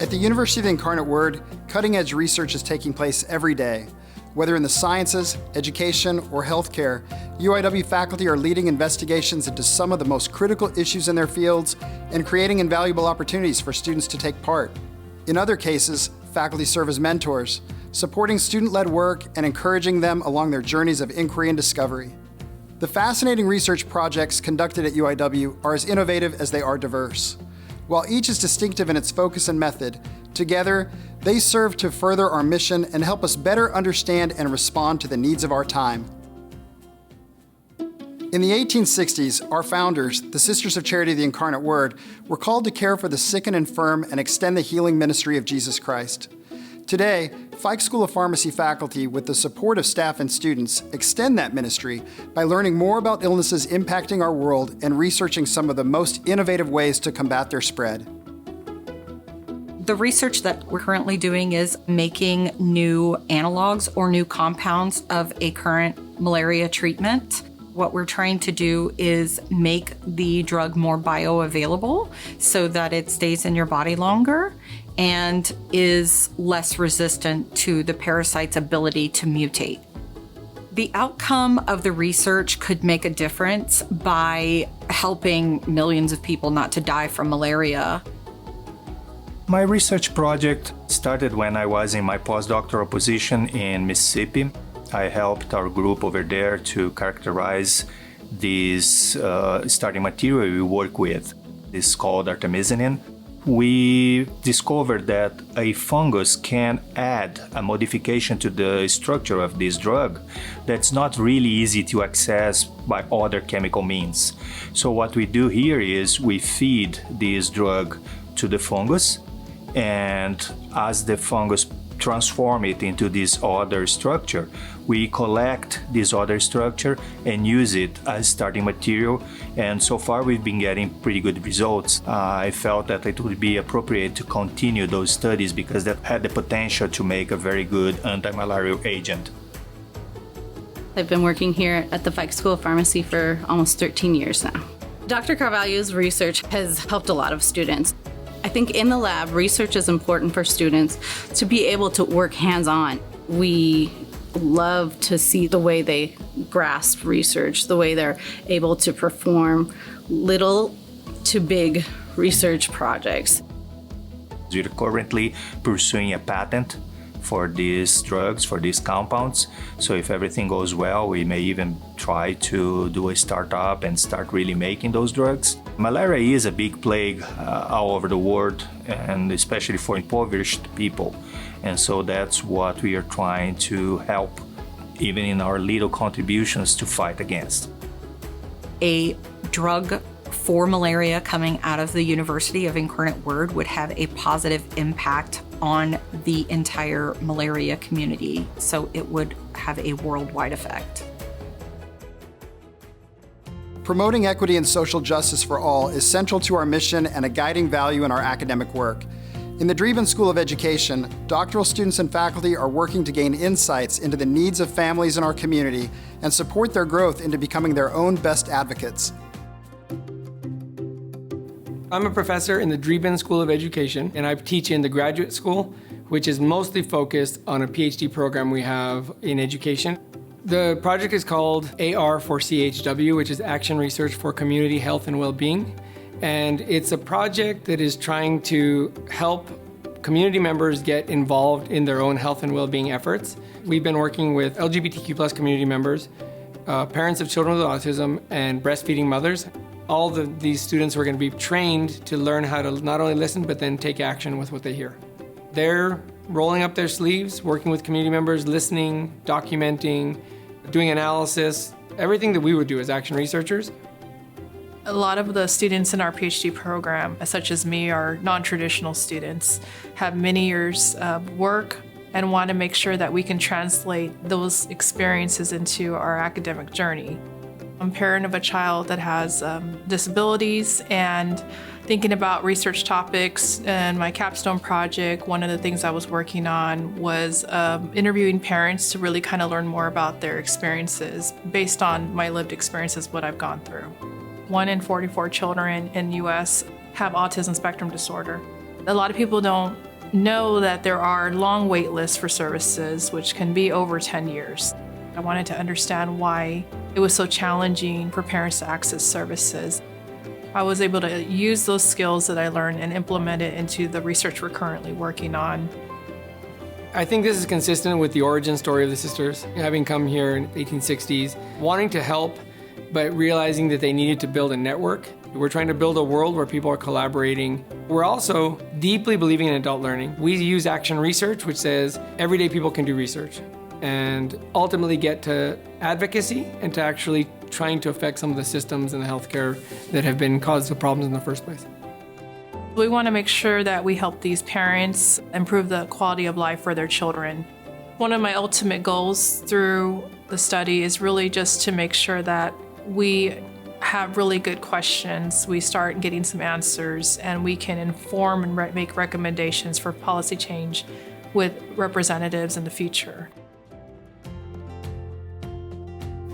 At the University of the Incarnate Word, cutting-edge research is taking place every day. Whether in the sciences, education, or healthcare, UIW faculty are leading investigations into some of the most critical issues in their fields and creating invaluable opportunities for students to take part. In other cases, faculty serve as mentors, supporting student-led work and encouraging them along their journeys of inquiry and discovery. The fascinating research projects conducted at UIW are as innovative as they are diverse. While each is distinctive in its focus and method, together, they serve to further our mission and help us better understand and respond to the needs of our time. In the 1860s, our founders, the Sisters of Charity of the Incarnate Word, were called to care for the sick and infirm and extend the healing ministry of Jesus Christ. Today, Fike School of Pharmacy faculty, with the support of staff and students, extend that ministry by learning more about illnesses impacting our world and researching some of the most innovative ways to combat their spread. The research that we're currently doing is making new analogs or new compounds of a current malaria treatment. What we're trying to do is make the drug more bioavailable so that it stays in your body longer and is less resistant to the parasite's ability to mutate. The outcome of the research could make a difference by helping millions of people not to die from malaria. My research project started when I was in my postdoctoral position in Mississippi. I helped our group over there to characterize this starting material we work with. It's called artemisinin. We discovered that a fungus can add a modification to the structure of this drug that's not really easy to access by other chemical means. So what we do here is we feed this drug to the fungus, and as the fungus transform it into this other structure, we collect this other structure and use it as starting material, and so far we've been getting pretty good results. I felt that it would be appropriate to continue those studies because that had the potential to make a very good anti-malarial agent. I've been working here at the Fike School of Pharmacy for almost 13 years now. Dr. Carvalho's research has helped a lot of students. I think in the lab, research is important for students to be able to work hands-on. We love to see the way they grasp research, the way they're able to perform little to big research projects. We're currently pursuing a patent for these drugs, for these compounds. So if everything goes well, we may even try to do a startup and start really making those drugs. Malaria is a big plague all over the world, and especially for impoverished people. And so that's what we are trying to help, even in our little contributions, to fight against. A drug for malaria coming out of the University of Incarnate Word would have a positive impact on the entire malaria community, so it would have a worldwide effect. Promoting equity and social justice for all is central to our mission and a guiding value in our academic work. In the Dreeben School of Education, doctoral students and faculty are working to gain insights into the needs of families in our community and support their growth into becoming their own best advocates. I'm a professor in the Dreeben School of Education, and I teach in the graduate school, which is mostly focused on a PhD program we have in education. The project is called AR4CHW, which is Action Research for Community Health and Well-Being. And it's a project that is trying to help community members get involved in their own health and well-being efforts. We've been working with LGBTQ+ community members, parents of children with autism, and breastfeeding mothers. All of these students were going to be trained to learn how to not only listen, but then take action with what they hear. They're rolling up their sleeves, working with community members, listening, documenting, doing analysis, everything that we would do as action researchers. A lot of the students in our PhD program, such as me, are non-traditional students, have many years of work, and want to make sure that we can translate those experiences into our academic journey. I'm a parent of a child that has disabilities, and thinking about research topics and my capstone project, one of the things I was working on was interviewing parents to really kind of learn more about their experiences based on my lived experiences, what I've gone through. 1 in 44 children in the US have autism spectrum disorder. A lot of people don't know that there are long wait lists for services, which can be over 10 years. I wanted to understand why it was so challenging for parents to access services. I was able to use those skills that I learned and implement it into the research we're currently working on. I think this is consistent with the origin story of the sisters, having come here in the 1860s, wanting to help, but realizing that they needed to build a network. We're trying to build a world where people are collaborating. We're also deeply believing in adult learning. We use action research, which says everyday people can do research and ultimately get to advocacy and to actually trying to affect some of the systems in the healthcare that have been caused the problems in the first place. We want to make sure that we help these parents improve the quality of life for their children. One of my ultimate goals through the study is really just to make sure that we have really good questions, we start getting some answers, and we can inform and make recommendations for policy change with representatives in the future.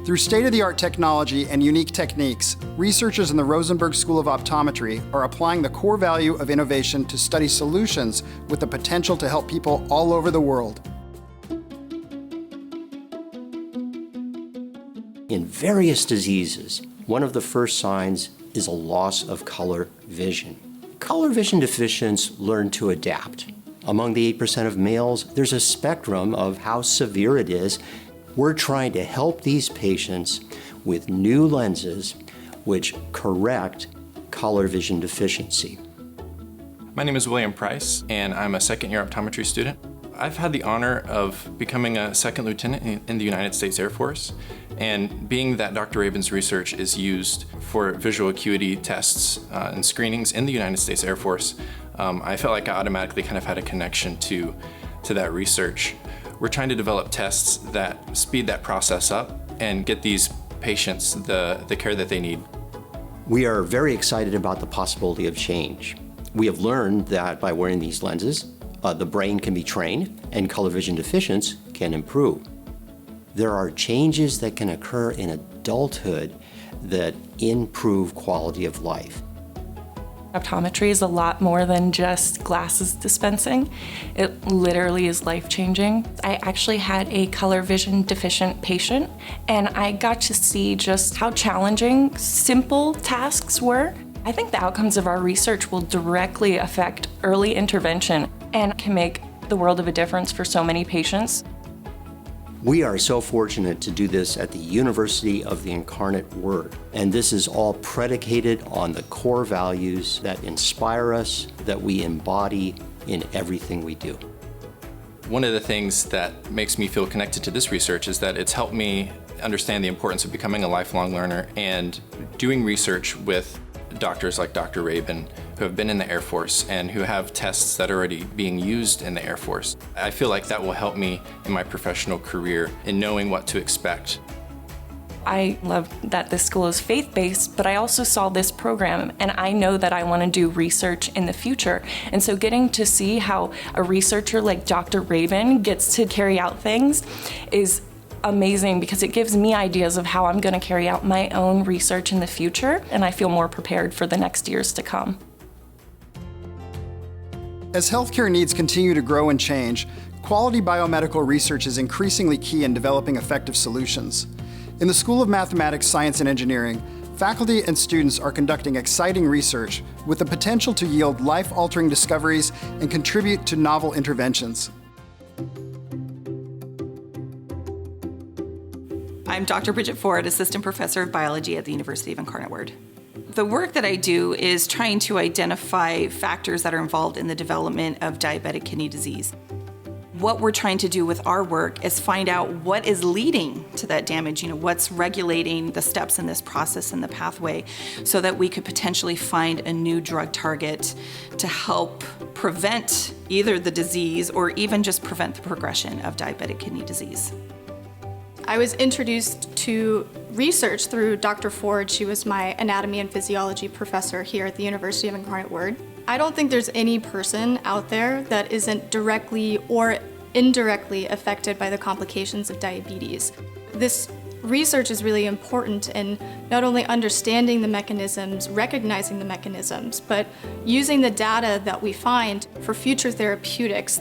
Through state-of-the-art technology and unique techniques, researchers in the Rosenberg School of Optometry are applying the core value of innovation to study solutions with the potential to help people all over the world. In various diseases, one of the first signs is a loss of color vision. Color vision deficients learn to adapt. Among the 8% of males, there's a spectrum of how severe it is. We're trying to help these patients with new lenses which correct color vision deficiency. My name is William Price, and I'm a second-year optometry student. I've had the honor of becoming a second lieutenant in the United States Air Force, and being that Dr. Rabin's research is used for visual acuity tests and screenings in the United States Air Force, I felt like I automatically kind of had a connection to that research. We're trying to develop tests that speed that process up and get these patients the care that they need. We are very excited about the possibility of change. We have learned that by wearing these lenses, the brain can be trained and color vision deficients can improve. There are changes that can occur in adulthood that improve quality of life. Optometry is a lot more than just glasses dispensing. It literally is life-changing. I actually had a color vision deficient patient, and I got to see just how challenging simple tasks were. I think the outcomes of our research will directly affect early intervention and can make the world of a difference for so many patients. We are so fortunate to do this at the University of the Incarnate Word, and this is all predicated on the core values that inspire us, that we embody in everything we do. One of the things that makes me feel connected to this research is that it's helped me understand the importance of becoming a lifelong learner and doing research with doctors like Dr. Rabin, who have been in the Air Force and who have tests that are already being used in the Air Force. I feel like that will help me in my professional career in knowing what to expect. I love that this school is faith-based, but I also saw this program and I know that I want to do research in the future. And so getting to see how a researcher like Dr. Rabin gets to carry out things is amazing, because it gives me ideas of how I'm going to carry out my own research in the future, and I feel more prepared for the next years to come. As healthcare needs continue to grow and change, quality biomedical research is increasingly key in developing effective solutions. In the School of Mathematics, Science, and Engineering, faculty and students are conducting exciting research with the potential to yield life-altering discoveries and contribute to novel interventions. I'm Dr. Bridget Ford, Assistant Professor of Biology at the University of Incarnate Word. The work that I do is trying to identify factors that are involved in the development of diabetic kidney disease. What we're trying to do with our work is find out what is leading to that damage, what's regulating the steps in this process and the pathway, so that we could potentially find a new drug target to help prevent either the disease or even just prevent the progression of diabetic kidney disease. I was introduced to research through Dr. Ford. She was my anatomy and physiology professor here at the University of Incarnate Word. I don't think there's any person out there that isn't directly or indirectly affected by the complications of diabetes. This research is really important in not only understanding the mechanisms, recognizing the mechanisms, but using the data that we find for future therapeutics.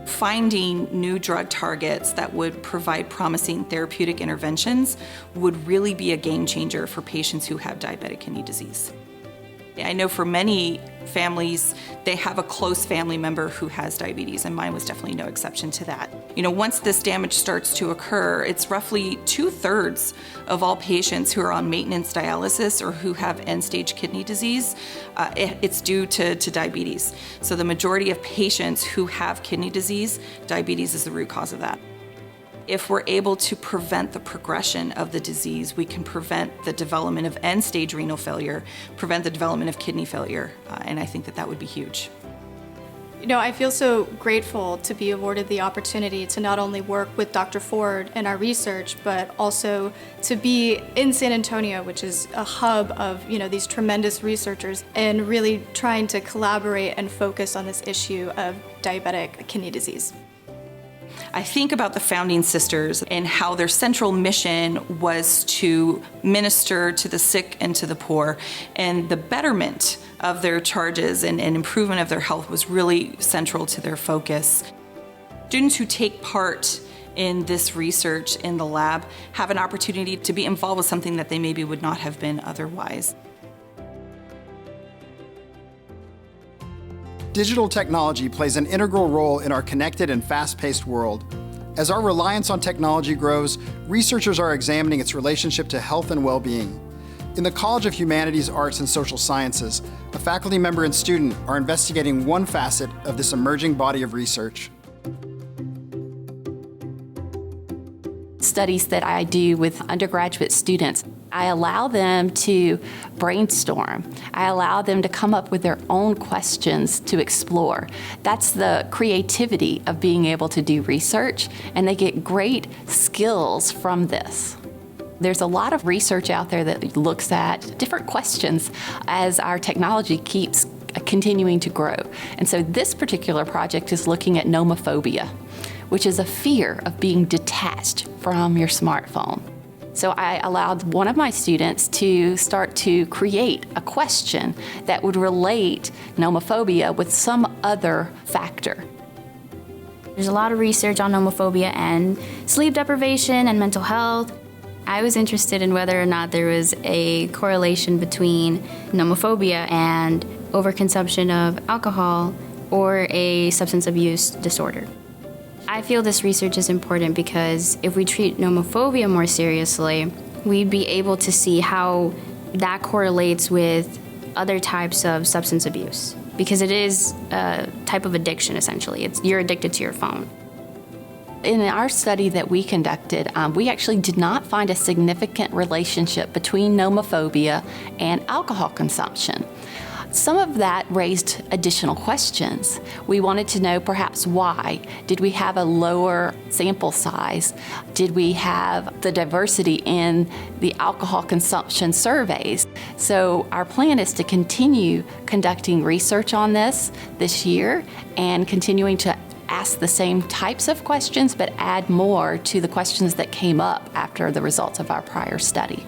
Finding new drug targets that would provide promising therapeutic interventions would really be a game changer for patients who have diabetic kidney disease. I know for many families, they have a close family member who has diabetes, and mine was definitely no exception to that. Once this damage starts to occur, it's roughly 2/3 of all patients who are on maintenance dialysis or who have end-stage kidney disease, it's due to diabetes. So the majority of patients who have kidney disease, diabetes is the root cause of that. If we're able to prevent the progression of the disease, we can prevent the development of end-stage renal failure, prevent the development of kidney failure, and I think that would be huge. I feel so grateful to be awarded the opportunity to not only work with Dr. Ford in our research, but also to be in San Antonio, which is a hub of these tremendous researchers, and really trying to collaborate and focus on this issue of diabetic kidney disease. I think about the founding sisters and how their central mission was to minister to the sick and to the poor, and the betterment of their charges and improvement of their health was really central to their focus. Students who take part in this research in the lab have an opportunity to be involved with something that they maybe would not have been otherwise. Digital technology plays an integral role in our connected and fast-paced world. As our reliance on technology grows, researchers are examining its relationship to health and well-being. In the College of Humanities, Arts, and Social Sciences, a faculty member and student are investigating one facet of this emerging body of research. Studies that I do with undergraduate students, I allow them to brainstorm. I allow them to come up with their own questions to explore. That's the creativity of being able to do research, and they get great skills from this. There's a lot of research out there that looks at different questions as our technology keeps continuing to grow. And so this particular project is looking at nomophobia, which is a fear of being detached from your smartphone. So I allowed one of my students to start to create a question that would relate nomophobia with some other factor. There's a lot of research on nomophobia and sleep deprivation and mental health. I was interested in whether or not there was a correlation between nomophobia and overconsumption of alcohol or a substance abuse disorder. I feel this research is important because if we treat nomophobia more seriously, we'd be able to see how that correlates with other types of substance abuse, because it is a type of addiction, essentially. You're addicted to your phone. In our study that we conducted, we actually did not find a significant relationship between nomophobia and alcohol consumption. Some of that raised additional questions. We wanted to know perhaps why. Did we have a lower sample size? Did we have the diversity in the alcohol consumption surveys? So our plan is to continue conducting research on this year and continuing to ask the same types of questions, but add more to the questions that came up after the results of our prior study.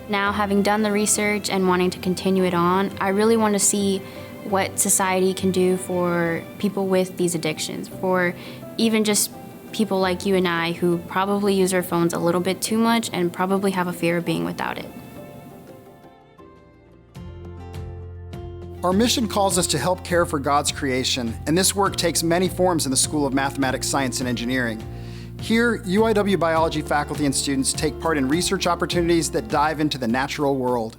Now, having done the research and wanting to continue it on, I really want to see what society can do for people with these addictions, for even just people like you and I who probably use our phones a little bit too much and probably have a fear of being without it. Our mission calls us to help care for God's creation, and this work takes many forms in the School of Mathematics, Science, and Engineering. Here, UIW biology faculty and students take part in research opportunities that dive into the natural world.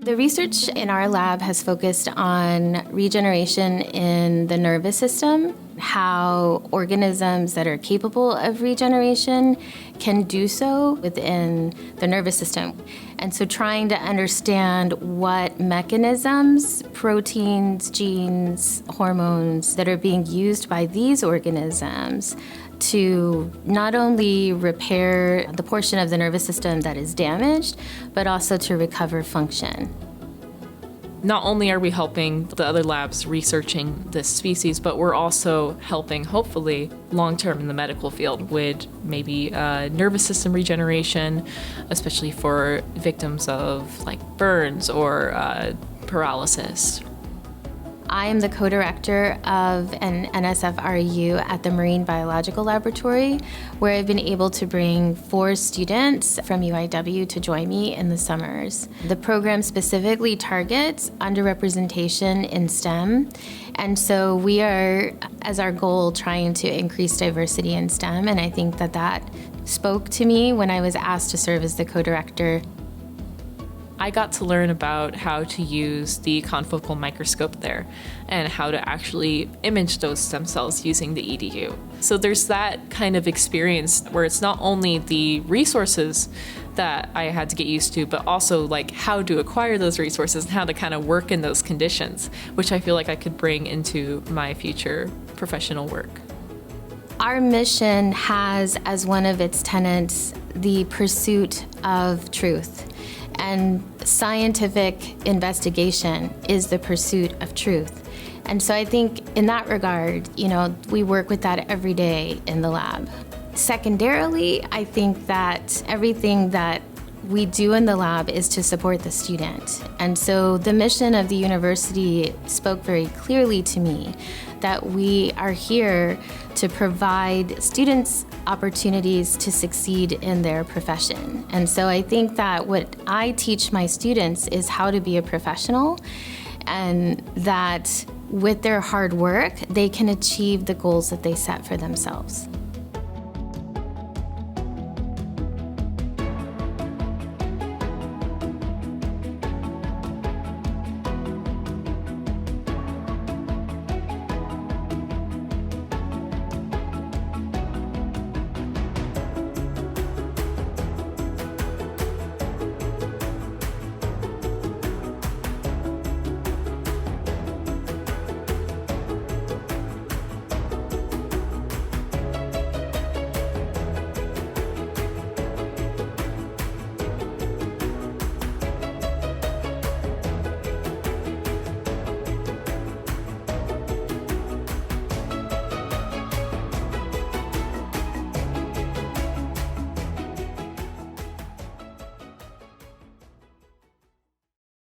The research in our lab has focused on regeneration in the nervous system, how organisms that are capable of regeneration can do so within the nervous system. And so trying to understand what mechanisms, proteins, genes, hormones that are being used by these organisms to not only repair the portion of the nervous system that is damaged, but also to recover function. not only are we helping the other labs researching this species, but we're also helping, hopefully, long-term in the medical field with maybe nervous system regeneration, especially for victims of like burns or paralysis. I am the co-director of an NSF-RU at the Marine Biological Laboratory, where I've been able to bring 4 students from UIW to join me in the summers. The program specifically targets underrepresentation in STEM, and so we are, as our goal, trying to increase diversity in STEM, and I think that spoke to me when I was asked to serve as the co-director. I got to learn about how to use the confocal microscope there and how to actually image those stem cells using the EDU. So there's that kind of experience where it's not only the resources that I had to get used to, but also like how to acquire those resources and how to kind of work in those conditions, which I feel like I could bring into my future professional work. Our mission has as one of its tenets the pursuit of truth. And scientific investigation is the pursuit of truth. And so I think in that regard, we work with that every day in the lab. Secondarily, I think that everything that we do in the lab is to support the student. And so the mission of the university spoke very clearly to me that we are here to provide students opportunities to succeed in their profession. And so I think that what I teach my students is how to be a professional, and that with their hard work, they can achieve the goals that they set for themselves.